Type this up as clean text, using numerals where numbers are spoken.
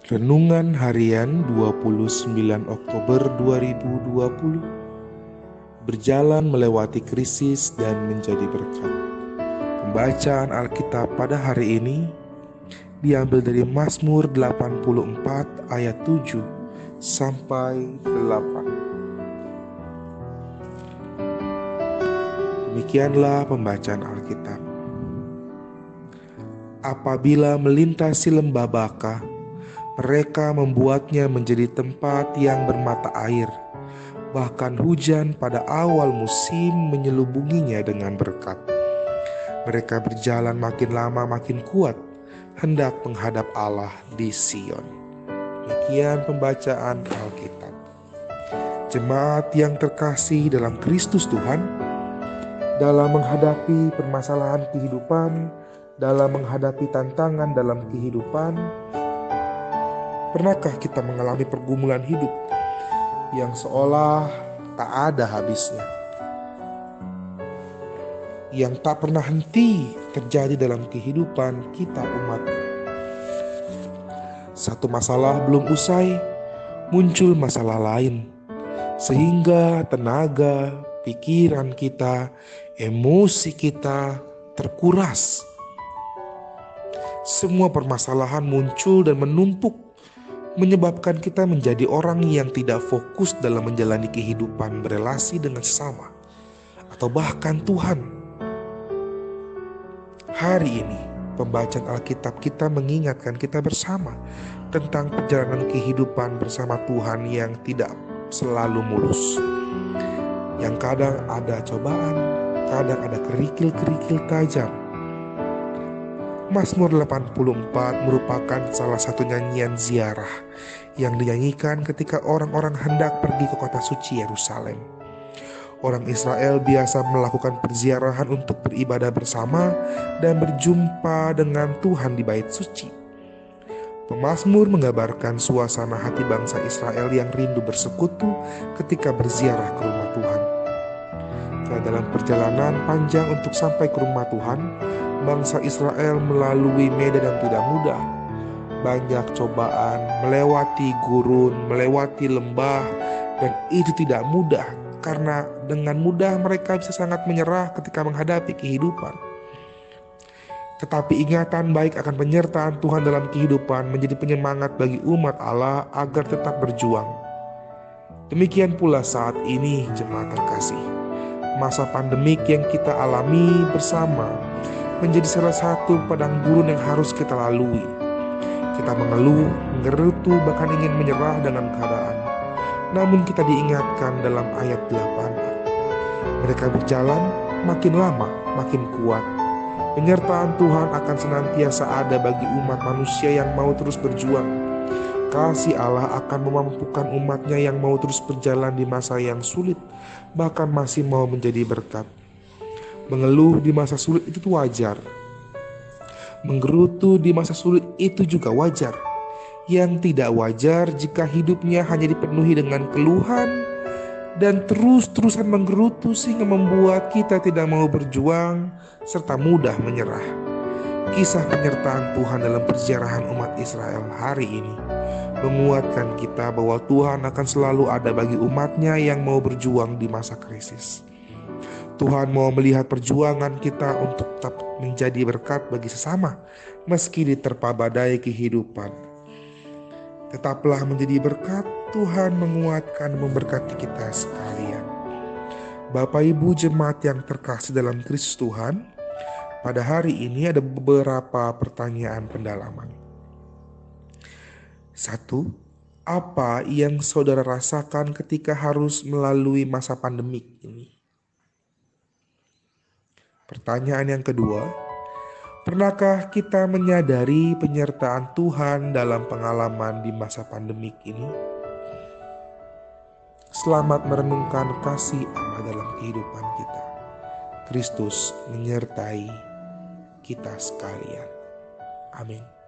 Renungan Harian 29 Oktober 2020. Berjalan melewati krisis dan menjadi berkat. Pembacaan Alkitab pada hari ini diambil dari Mazmur 84 ayat 7 sampai 8. Demikianlah pembacaan Alkitab. Apabila melintasi lembah Baka, mereka membuatnya menjadi tempat yang bermata air. Bahkan hujan pada awal musim menyelubunginya dengan berkat. Mereka berjalan makin lama makin kuat, hendak menghadap Allah di Sion. Demikian pembacaan Alkitab. Jemaat yang terkasih dalam Kristus Tuhan, dalam menghadapi permasalahan kehidupan, dalam menghadapi tantangan dalam kehidupan, pernahkah kita mengalami pergumulan hidup yang seolah tak ada habisnya, yang tak pernah henti terjadi dalam kehidupan kita umat? Satu masalah belum usai, muncul masalah lain, sehingga tenaga, pikiran kita, emosi kita terkuras. Semua permasalahan muncul dan menumpuk, menyebabkan kita menjadi orang yang tidak fokus dalam menjalani kehidupan berelasi dengan sesama atau bahkan Tuhan. Hari ini pembacaan Alkitab kita mengingatkan kita bersama tentang perjalanan kehidupan bersama Tuhan yang tidak selalu mulus, yang kadang ada cobaan, kadang ada kerikil-kerikil tajam. Mazmur 84 merupakan salah satu nyanyian ziarah yang dinyanyikan ketika orang-orang hendak pergi ke kota suci Yerusalem. Orang Israel biasa melakukan perziarahan untuk beribadah bersama dan berjumpa dengan Tuhan di bait suci. Pemazmur menggambarkan suasana hati bangsa Israel yang rindu bersekutu ketika berziarah ke rumah Tuhan. Karena dalam perjalanan panjang untuk sampai ke rumah Tuhan, bangsa Israel melalui medan yang tidak mudah. Banyak cobaan, melewati gurun, melewati lembah, dan itu tidak mudah karena dengan mudah mereka bisa sangat menyerah ketika menghadapi kehidupan. Tetapi ingatan baik akan penyertaan Tuhan dalam kehidupan menjadi penyemangat bagi umat Allah agar tetap berjuang. Demikian pula saat ini, jemaat terkasih. Masa pandemik yang kita alami bersama menjadi salah satu padang gurun yang harus kita lalui. Kita mengeluh, menggerutu, bahkan ingin menyerah dengan keadaan. Namun kita diingatkan dalam ayat 8. Mereka berjalan makin lama, makin kuat. Penyertaan Tuhan akan senantiasa ada bagi umat manusia yang mau terus berjuang. Kasih Allah akan memampukan umatnya yang mau terus berjalan di masa yang sulit, bahkan masih mau menjadi berkat. Mengeluh di masa sulit itu wajar. Menggerutu di masa sulit itu juga wajar. Yang tidak wajar jika hidupnya hanya dipenuhi dengan keluhan dan terus-terusan menggerutu sehingga membuat kita tidak mau berjuang serta mudah menyerah. Kisah penyertaan Tuhan dalam perziarahan umat Israel hari ini menguatkan kita bahwa Tuhan akan selalu ada bagi umatnya yang mau berjuang di masa krisis. Tuhan mau melihat perjuangan kita untuk tetap menjadi berkat bagi sesama meski diterpa badai kehidupan. Tetaplah menjadi berkat, Tuhan menguatkan dan memberkati kita sekalian. Bapak Ibu jemaat yang terkasih dalam Kristus Tuhan, pada hari ini ada beberapa pertanyaan pendalaman. 1. Apa yang saudara rasakan ketika harus melalui masa pandemik ini? Pertanyaan yang kedua, pernahkah kita menyadari penyertaan Tuhan dalam pengalaman di masa pandemik ini? Selamat merenungkan kasih Allah dalam kehidupan kita. Kristus menyertai kita sekalian. Amin.